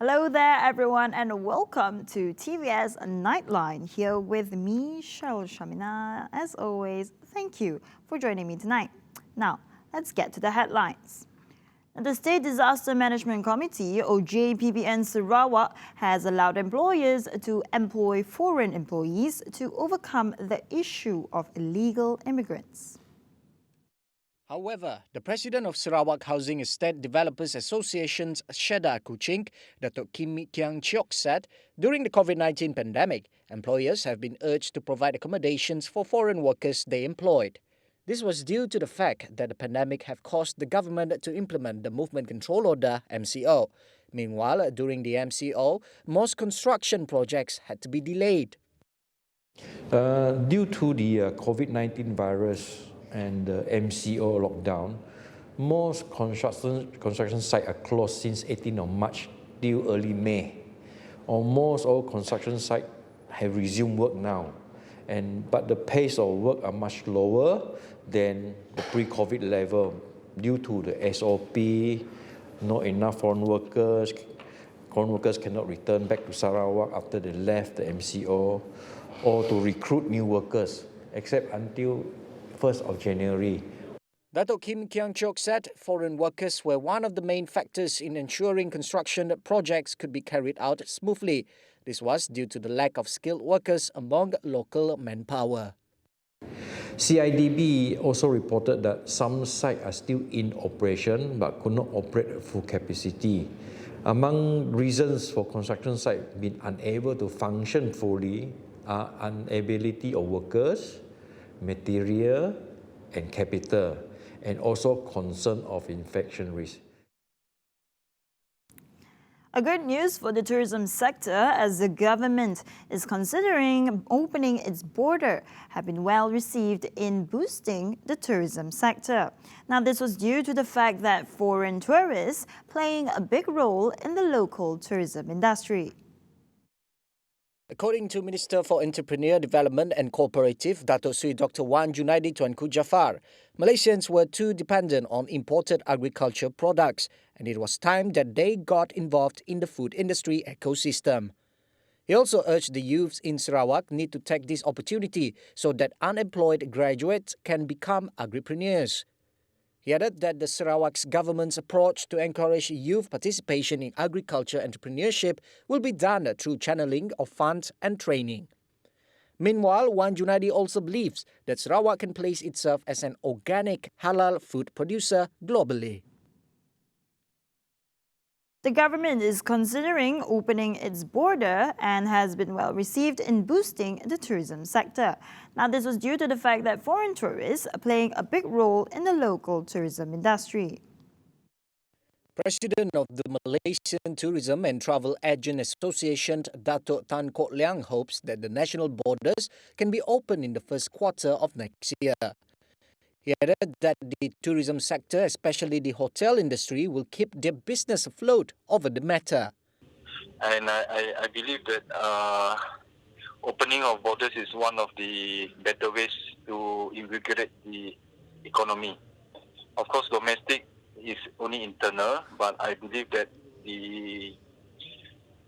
Hello there, everyone, and welcome to TVS Nightline. Here with me, Cheryl Shamina. As always, thank you for joining me tonight. Now, let's get to the headlines. The State Disaster Management Committee, or JPBN Sarawak, has allowed employers to employ foreign employees to overcome the issue of illegal immigrants. However, the president of Sarawak Housing Estate Developers Association's Sheda Kuching, Dr. Kim Kiang Chiok, said during the COVID-19 pandemic, employers have been urged to provide accommodations for foreign workers they employed. This was due to the fact that the pandemic have caused the government to implement the Movement Control Order, MCO. Meanwhile, during the MCO, most construction projects had to be delayed. Due to the COVID-19 virus and the MCO lockdown, most construction sites are closed since 18th of March till early May. Almost all construction sites have resumed work now, but the pace of work are much lower than the pre-COVID level due to the SOP, not enough foreign workers. Foreign workers cannot return back to Sarawak after they left the MCO, or to recruit new workers, except until 1st of January. Dato' Kim Kiang Chok said foreign workers were one of the main factors in ensuring construction projects could be carried out smoothly. This was due to the lack of skilled workers among local manpower. CIDB also reported that some sites are still in operation but could not operate at full capacity. Among reasons for construction sites being unable to function fully are unavailability of workers, material and capital, and also concern of infection risk. A good news for the tourism sector, as the government is considering opening its border, have been well received in boosting the tourism sector. Now, this was due to the fact that foreign tourists playing a big role in the local tourism industry. According to Minister for Entrepreneur Development and Cooperative, Dato' Sri Dr. Wan Junaidi Tuanku Jaafar, Malaysians were too dependent on imported agriculture products, and it was time that they got involved in the food industry ecosystem. He also urged the youths in Sarawak need to take this opportunity so that unemployed graduates can become agripreneurs. He added that the Sarawak's government's approach to encourage youth participation in agriculture entrepreneurship will be done through channeling of funds and training. Meanwhile, Wan Junaidi also believes that Sarawak can place itself as an organic halal food producer globally. The government is considering opening its border and has been well received in boosting the tourism sector. Now, this was due to the fact that foreign tourists are playing a big role in the local tourism industry. President of the Malaysian Tourism and Travel Agent Association, Dato' Tan Kok Leang, hopes that the national borders can be opened in the first quarter of next year. He added that the tourism sector, especially the hotel industry, will keep their business afloat over the matter. And I believe that opening of borders is one of the better ways to invigorate the economy. Of course, domestic is only internal, but I believe that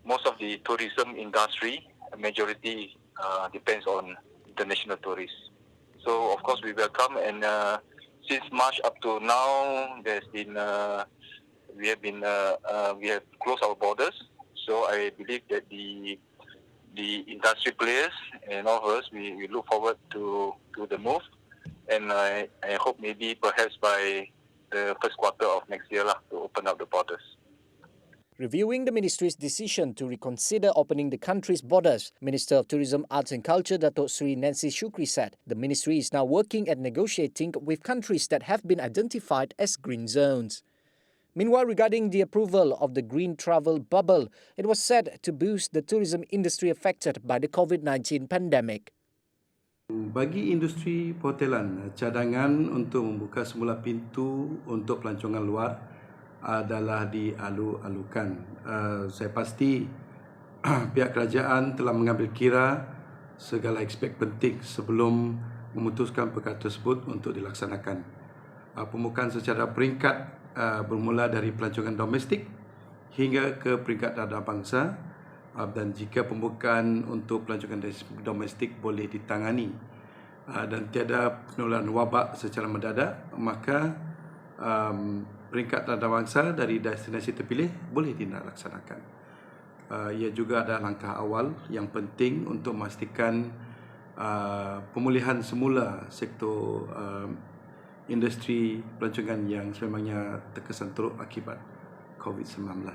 most of the tourism industry, majority depends on international tourists. So of course we welcome, and since March up to now, we have closed our borders. So I believe that the industry players and all of us, we look forward to the move, and I hope maybe perhaps by the first quarter of next year to open up the borders. Reviewing the ministry's decision to reconsider opening the country's borders, Minister of Tourism, Arts and Culture, Dato' Sri Nancy Shukri, said the ministry is now working at negotiating with countries that have been identified as green zones. Meanwhile, regarding the approval of the green travel bubble, it was said to boost the tourism industry affected by the COVID-19 pandemic. Bagi industri perhotelan, cadangan untuk membuka semula pintu untuk pelancongan luar adalah dialu-alukan. Saya pasti pihak kerajaan telah mengambil kira segala aspek penting sebelum memutuskan perkara tersebut untuk dilaksanakan. Pembukaan secara peringkat bermula dari pelancongan domestik hingga ke peringkat antarabangsa, dan jika pembukaan untuk pelancongan domestik boleh ditangani dan tiada penularan wabak secara mendadak, maka peringkat antarabangsa dari destinasi terpilih boleh dilaksanakan. Ia juga adalah langkah awal yang penting untuk memastikan pemulihan semula sektor industri pelancongan yang sememangnya terkesan teruk akibat COVID-19.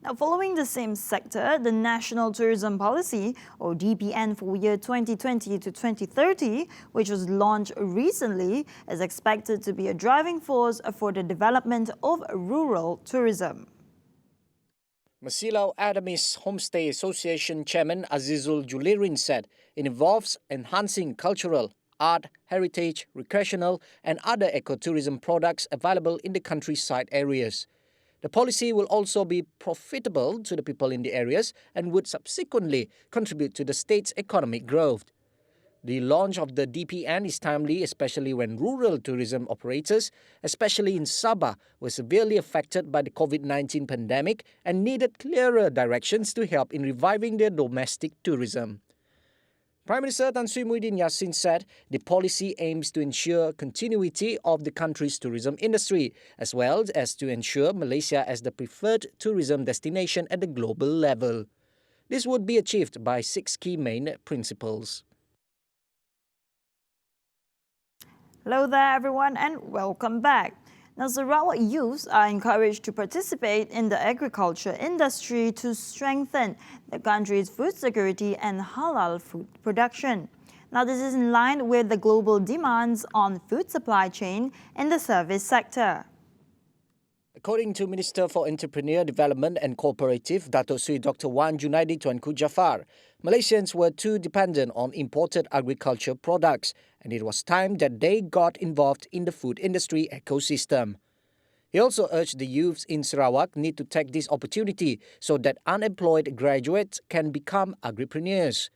Now, following the same sector, the National Tourism Policy, or DPN for year 2020 to 2030, which was launched recently, is expected to be a driving force for the development of rural tourism. Masilau Adamis Homestay Association Chairman Azizul Julirin said it involves enhancing cultural, art, heritage, recreational and other ecotourism products available in the countryside areas. The policy will also be profitable to the people in the areas and would subsequently contribute to the state's economic growth. The launch of the DPN is timely, especially when rural tourism operators, especially in Sabah, were severely affected by the COVID-19 pandemic and needed clearer directions to help in reviving their domestic tourism. Prime Minister Tan Sri Muhyiddin Yassin said the policy aims to ensure continuity of the country's tourism industry, as well as to ensure Malaysia as the preferred tourism destination at the global level. This would be achieved by 6 key main principles. Hello there, everyone, and welcome back. Now, Sarawak youths are encouraged to participate in the agriculture industry to strengthen the country's food security and halal food production. Now, this is in line with the global demands on food supply chain in the service sector. According to Minister for Entrepreneur Development and Cooperative, Datuk Seri Dr. Wan Junaidi Tuanku Jaafar, Malaysians were too dependent on imported agriculture products, and it was time that they got involved in the food industry ecosystem. He also urged the youths in Sarawak need to take this opportunity so that unemployed graduates can become agripreneurs.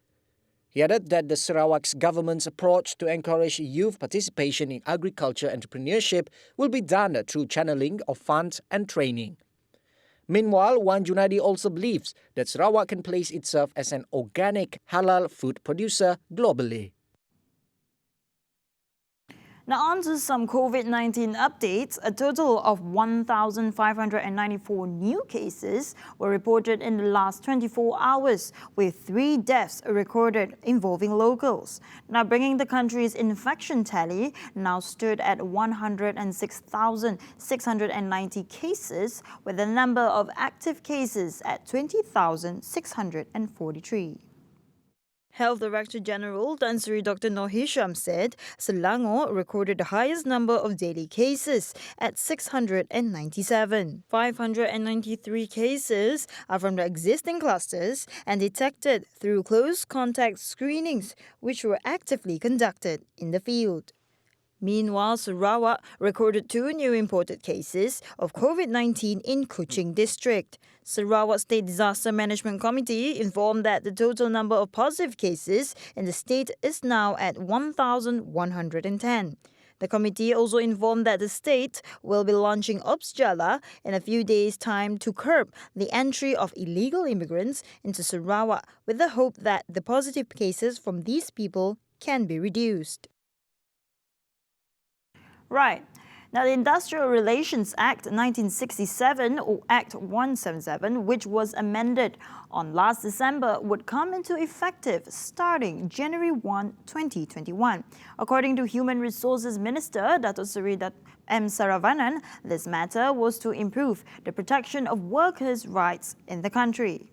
He added that the Sarawak's government's approach to encourage youth participation in agriculture entrepreneurship will be done through channeling of funds and training. Meanwhile, Wan Junaidi also believes that Sarawak can place itself as an organic halal food producer globally. Now on to some COVID-19 updates. A total of 1,594 new cases were reported in the last 24 hours, with 3 deaths recorded involving locals. Now bringing the country's infection tally now stood at 106,690 cases, with the number of active cases at 20,643. Health Director General Tan Sri Dr. Noor Hisham said Selangor recorded the highest number of daily cases at 697. 593 cases are from the existing clusters and detected through close contact screenings, which were actively conducted in the field. Meanwhile, Sarawak recorded 2 new imported cases of COVID-19 in Kuching district. Sarawak State Disaster Management Committee informed that the total number of positive cases in the state is now at 1,110. The committee also informed that the state will be launching Ops Jala in a few days' time to curb the entry of illegal immigrants into Sarawak, with the hope that the positive cases from these people can be reduced. Right. Now, the Industrial Relations Act 1967, or Act 177, which was amended on last December, would come into effective starting January 1, 2021. According to Human Resources Minister Datuk Seri M. Saravanan, this matter was to improve the protection of workers' rights in the country.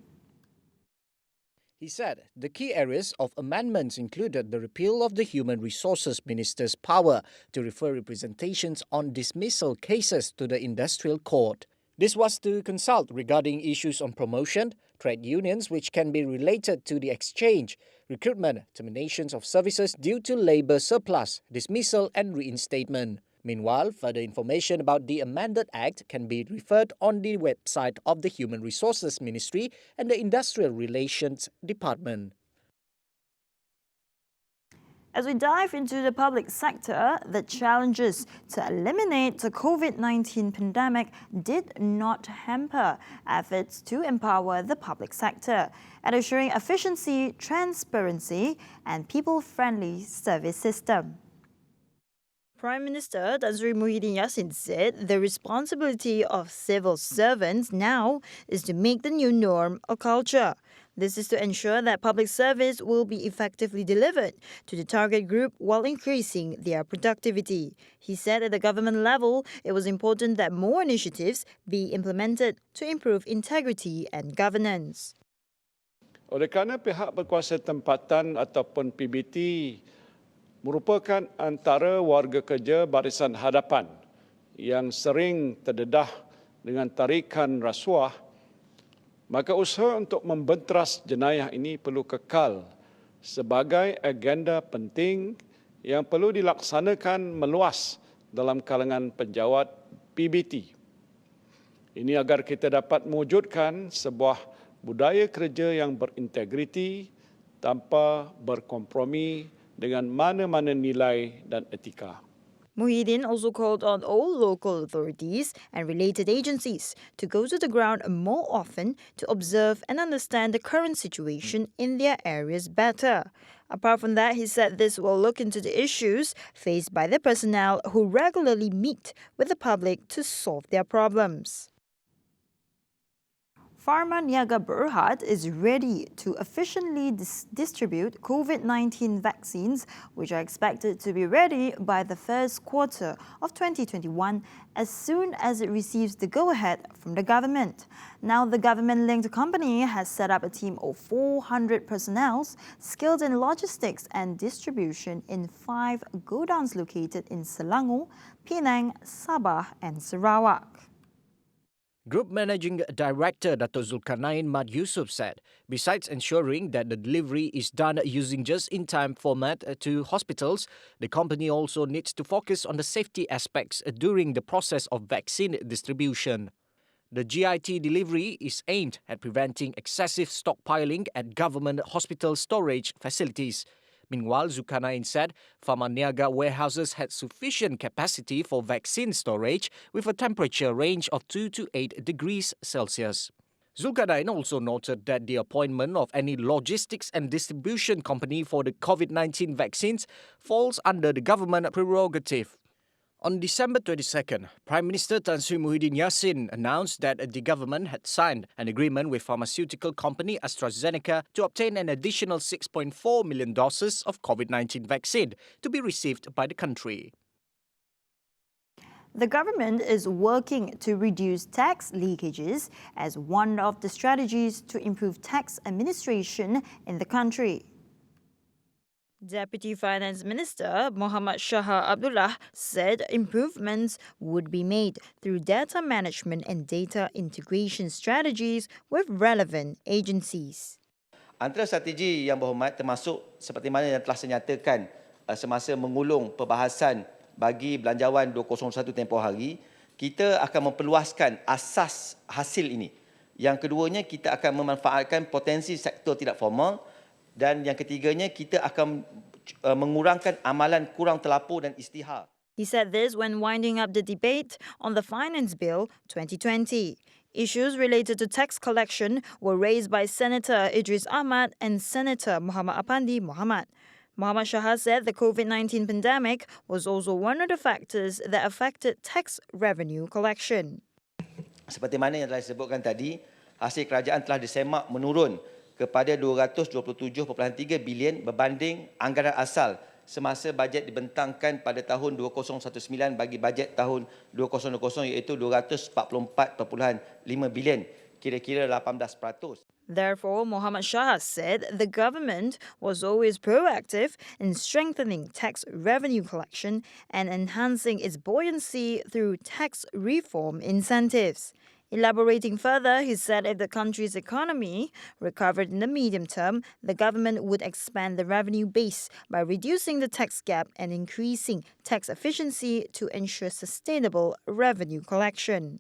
He said the key areas of amendments included the repeal of the Human Resources Minister's power to refer representations on dismissal cases to the Industrial Court. This was to consult regarding issues on promotion, trade unions which can be related to the exchange, recruitment, terminations of services due to labour surplus, dismissal and reinstatement. Meanwhile, further information about the amended Act can be referred on the website of the Human Resources Ministry and the Industrial Relations Department. As we dive into the public sector, the challenges to eliminate the COVID-19 pandemic did not hamper efforts to empower the public sector and assuring efficiency, transparency, and people-friendly service system. Prime Minister Tan Sri Muhyiddin Yassin said the responsibility of civil servants now is to make the new norm a culture. This is to ensure that public service will be effectively delivered to the target group while increasing their productivity. He said at the government level, it was important that more initiatives be implemented to improve integrity and governance. Oleh kerana pihak berkuasa tempatan ataupun PBT merupakan antara warga kerja barisan hadapan yang sering terdedah dengan tarikan rasuah, maka usaha untuk membenteras jenayah ini perlu kekal sebagai agenda penting yang perlu dilaksanakan meluas dalam kalangan penjawat PBT. Ini agar kita dapat mewujudkan sebuah budaya kerja yang berintegriti tanpa berkompromi dengan mana-mana nilai dan etika. Muhyiddin also called on all local authorities and related agencies to go to the ground more often to observe and understand the current situation in their areas better. Apart from that, he said this will look into the issues faced by the personnel who regularly meet with the public to solve their problems. Pharma Niaga Berhad is ready to efficiently distribute COVID-19 vaccines, which are expected to be ready by the first quarter of 2021 as soon as it receives the go-ahead from the government. Now, the government-linked company has set up a team of 400 personnel skilled in logistics and distribution in 5 godowns located in Selangor, Penang, Sabah and Sarawak. Group Managing Director Dato' Zulkarnain Mat Yusof said, besides ensuring that the delivery is done using just-in-time format to hospitals, the company also needs to focus on the safety aspects during the process of vaccine distribution. The GIT delivery is aimed at preventing excessive stockpiling at government hospital storage facilities. Meanwhile, Zulkarnain said Pharma Niaga warehouses had sufficient capacity for vaccine storage with a temperature range of 2 to 8 degrees Celsius. Zulkarnain also noted that the appointment of any logistics and distribution company for the COVID-19 vaccines falls under the government prerogative. On December 22nd, Prime Minister Tan Sri Muhyiddin Yassin announced that the government had signed an agreement with pharmaceutical company AstraZeneca to obtain an additional 6.4 million doses of COVID-19 vaccine to be received by the country. The government is working to reduce tax leakages as one of the strategies to improve tax administration in the country. Deputy Finance Minister Muhammad Shah Abdullah said improvements would be made through data management and data integration strategies with relevant agencies. Antara strategi yang berhormat termasuk seperti mana yang telah saya nyatakan semasa mengulung perbahasan bagi Belanjawan 201 tempoh hari, kita akan memperluaskan asas hasil ini. Yang keduanya, kita akan memanfaatkan potensi sektor tidak formal. Dan yang ketiganya, kita akan mengurangkan amalan kurang terlapor dan istihar. He said this when winding up the debate on the Finance Bill 2020. Issues related to tax collection were raised by Senator Idris Ahmad and Senator Muhammad Apandi Muhammad. Muhammad Shah said the COVID-19 pandemic was also one of the factors that affected tax revenue collection. Seperti mana yang telah disebutkan tadi, hasil kerajaan telah disemak menurun kepada 227.3 bilion berbanding anggaran asal semasa bajet dibentangkan pada tahun 2019 bagi bajet tahun 2020 iaitu 244.5 bilion, kira-kira 18%. Therefore, Muhammad Shah said the government was always proactive in strengthening tax revenue collection and enhancing its buoyancy through tax reform incentives. Elaborating further, he said if the country's economy recovered in the medium term, the government would expand the revenue base by reducing the tax gap and increasing tax efficiency to ensure sustainable revenue collection.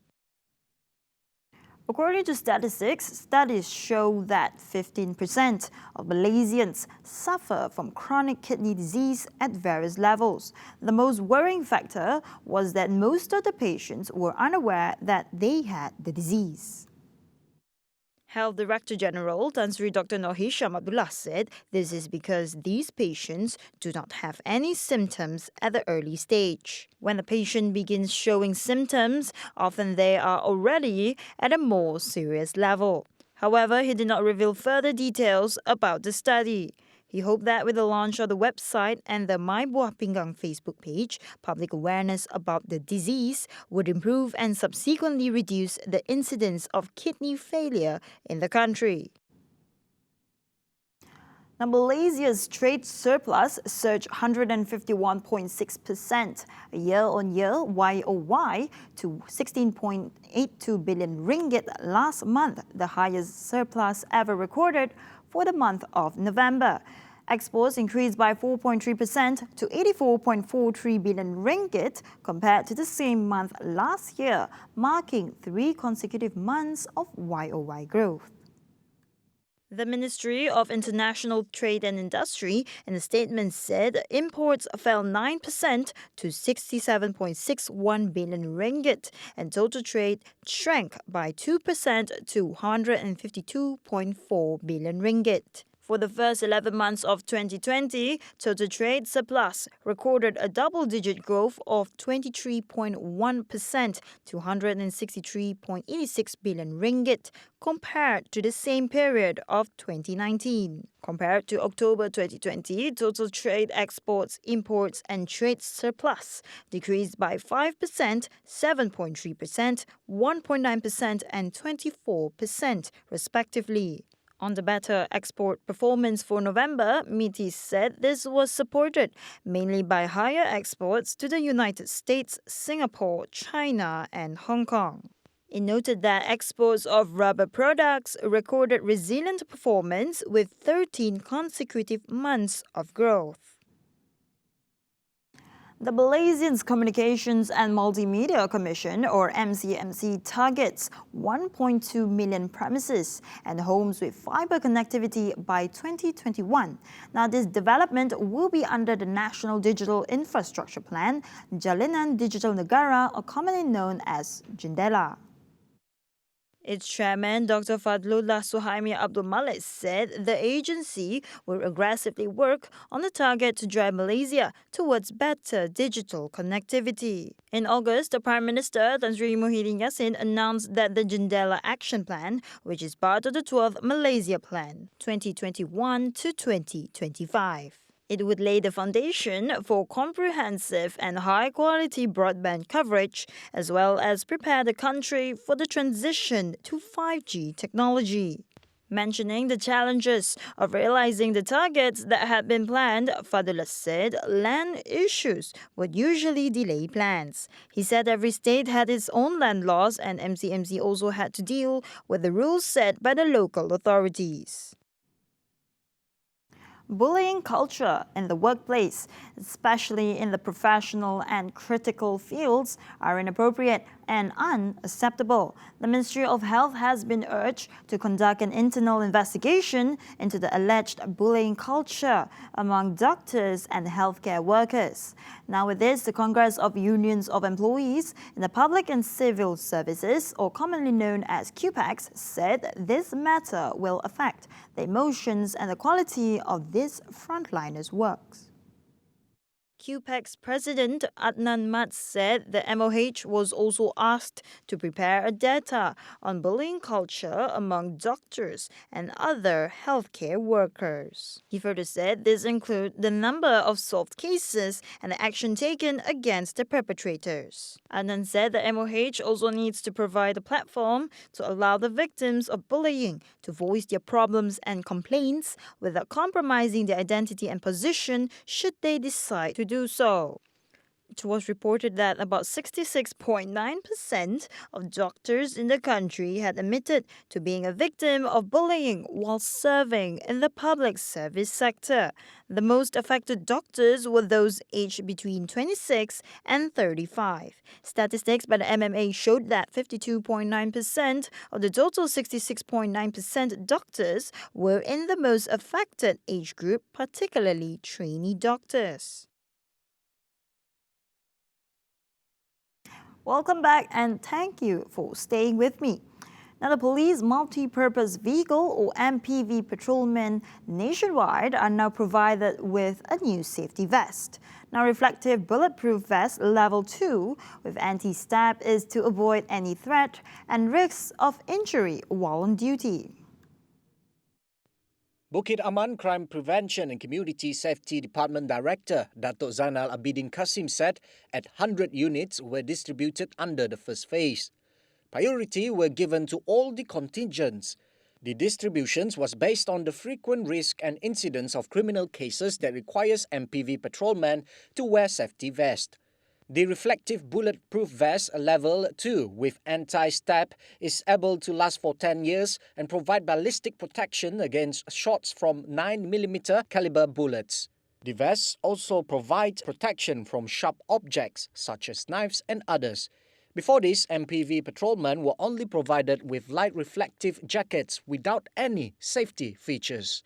According to statistics, studies show that 15% of Malaysians suffer from chronic kidney disease at various levels. The most worrying factor was that most of the patients were unaware that they had the disease. Health Director General Tan Sri Dr. Noor Hisham Abdullah said this is because these patients do not have any symptoms at the early stage. When the patient begins showing symptoms, often they are already at a more serious level. However, he did not reveal further details about the study. He hoped that with the launch of the website and the My Buah Pinggang Facebook page, public awareness about the disease would improve and subsequently reduce the incidence of kidney failure in the country. Now, Malaysia's trade surplus surged 151.6% year-on-year YOY to 16.82 billion ringgit last month, the highest surplus ever recorded for the month of November. Exports increased by 4.3% to 84.43 billion ringgit compared to the same month last year, marking 3 consecutive months of YOY growth. The Ministry of International Trade and Industry in a statement said imports fell 9% to 67.61 billion ringgit and total trade shrank by 2% to 152.4 billion ringgit. For the first 11 months of 2020, total trade surplus recorded a double-digit growth of 23.1% to 163.86 billion ringgit compared to the same period of 2019. Compared to October 2020, total trade exports, imports and trade surplus decreased by 5%, 7.3%, 1.9% and 24% respectively. On the better export performance for November, METI said this was supported mainly by higher exports to the United States, Singapore, China and Hong Kong. It noted that exports of rubber products recorded resilient performance with 13 consecutive months of growth. The Malaysian Communications and Multimedia Commission, or MCMC, targets 1.2 million premises and homes with fibre connectivity by 2021. Now, this development will be under the National Digital Infrastructure Plan, Jalinan Digital Negara, or commonly known as JINDELA. Its chairman, Dr. Fadlullah Suhaimi Abdul Malik, said the agency will aggressively work on the target to drive Malaysia towards better digital connectivity. In August, the Prime Minister, Tan Sri Muhyiddin Yassin, announced that the JINDELA Action Plan, which is part of the 12th Malaysia Plan, 2021 to 2025. It would lay the foundation for comprehensive and high-quality broadband coverage, as well as prepare the country for the transition to 5G technology. Mentioning the challenges of realizing the targets that had been planned, Fadlullah said land issues would usually delay plans. He said every state had its own land laws and MCMC also had to deal with the rules set by the local authorities. Bullying culture in the workplace, especially in the professional and critical fields, are inappropriate and unacceptable. The Ministry of Health has been urged to conduct an internal investigation into the alleged bullying culture among doctors and healthcare workers. Now with this, the Congress of Unions of Employees in the Public and Civil Services, or commonly known as Cupex, said this matter will affect the emotions and the quality of these frontliners' works. Cupex President Adnan Mat said the MOH was also asked to prepare a data on bullying culture among doctors and other healthcare workers. He further said this includes the number of solved cases and the action taken against the perpetrators. Adnan said the MOH also needs to provide a platform to allow the victims of bullying to voice their problems and complaints without compromising their identity and position should they decide to do so. It was reported that about 66.9% of doctors in the country had admitted to being a victim of bullying while serving in the public service sector. The most affected doctors were those aged between 26 and 35. Statistics by the MMA showed that 52.9% of the total 66.9% doctors were in the most affected age group, particularly trainee doctors. Welcome back and thank you for staying with me. Now, the Police Multi-Purpose Vehicle or MPV patrolmen nationwide are now provided with a new safety vest. Now, reflective bulletproof vest level 2 with anti-stab is to avoid any threat and risks of injury while on duty. Bukit Aman Crime Prevention and Community Safety Department Director Dato' Zainal Abidin Kasim said 100 units were distributed under the first phase. Priority were given to all the contingents. The distributions was based on the frequent risk and incidence of criminal cases that requires MPV patrolmen to wear safety vest. The reflective bulletproof vest level 2 with anti-stab is able to last for 10 years and provide ballistic protection against shots from 9mm caliber bullets. The vests also provide protection from sharp objects such as knives and others. Before this, MPV patrolmen were only provided with light reflective jackets without any safety features.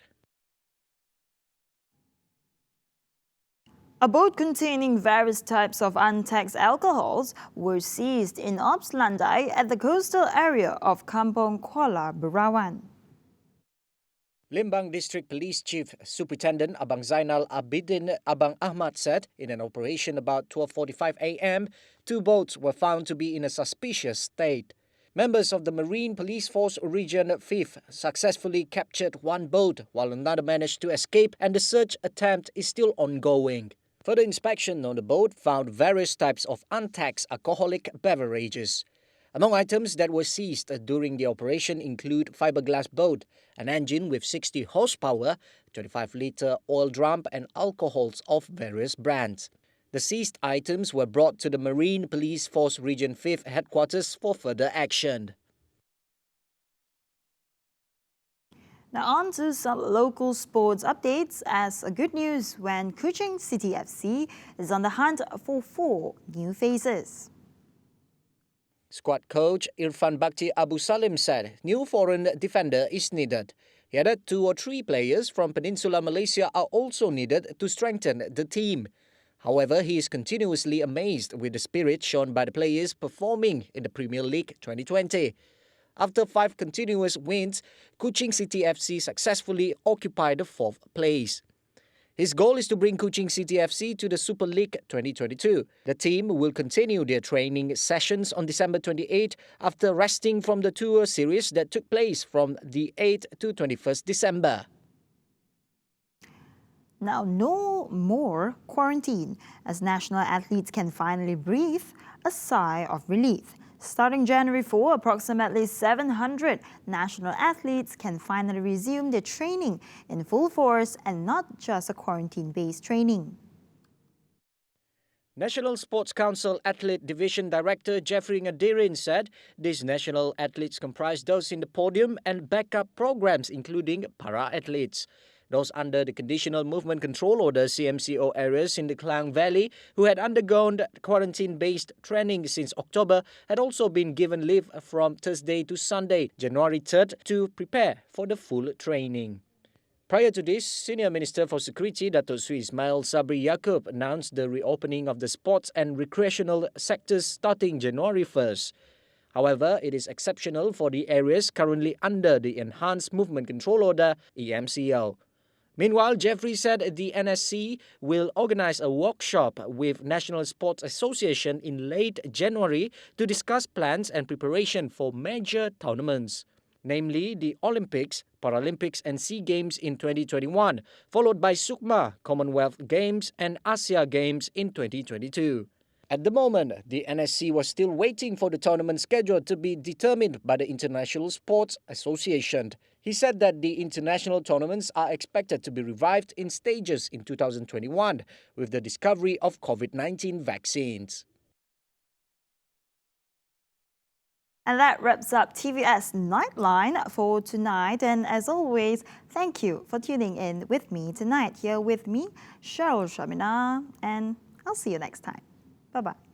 A boat containing various types of untaxed alcohols were seized in Ops Landai at the coastal area of Kampong Kuala Berawan. Limbang District Police Chief Superintendent Abang Zainal Abidin Abang Ahmad said in an operation about 12:45 a.m., 2 boats were found to be in a suspicious state. Members of the Marine Police Force Region 5th successfully captured 1 boat while another managed to escape and the search attempt is still ongoing. Further inspection on the boat found various types of untaxed alcoholic beverages. Among items that were seized during the operation include fiberglass boat, an engine with 60 horsepower, 25-litre oil drum and alcohols of various brands. The seized items were brought to the Marine Police Force Region 5 headquarters for further action. Now on to some local sports updates as a good news when Kuching City FC is on the hunt for 4 new faces. Squad coach Irfan Bakti Abu Salim said new foreign defender is needed. He added 2 or 3 players from Peninsular Malaysia are also needed to strengthen the team. However, he is continuously amazed with the spirit shown by the players performing in the Premier League 2020. After 5 continuous wins, Kuching City FC successfully occupied the 4th place. His goal is to bring Kuching City FC to the Super League 2022. The team will continue their training sessions on December 28 after resting from the tour series that took place from the 8th to 21st December. Now, no more quarantine as national athletes can finally breathe a sigh of relief. Starting January 4, approximately 700 national athletes can finally resume their training in full force and not just a quarantine-based training. National Sports Council Athlete Division Director Jeffrey Ngadirin said these national athletes comprise those in the podium and backup programs including para-athletes. Those under the Conditional Movement Control Order CMCO areas in the Klang Valley who had undergone quarantine-based training since October had also been given leave from Thursday to Sunday, January 3rd, to prepare for the full training. Prior to this, Senior Minister for Security Dato' Sri Ismail Sabri Yaakob announced the reopening of the sports and recreational sectors starting January 1st. However, it is exceptional for the areas currently under the Enhanced Movement Control Order, EMCO. Meanwhile, Jeffrey said the NSC will organize a workshop with National Sports Association in late January to discuss plans and preparation for major tournaments, namely the Olympics, Paralympics and SEA Games in 2021, followed by SUKMA, Commonwealth Games and Asia Games in 2022. At the moment, the NSC was still waiting for the tournament schedule to be determined by the International Sports Association. He said that the international tournaments are expected to be revived in stages in 2021 with the discovery of COVID-19 vaccines. And that wraps up TVS Nightline for tonight. And as always, thank you for tuning in with me tonight. Here with me, Cheryl Shamina, and I'll see you next time. Bye-bye.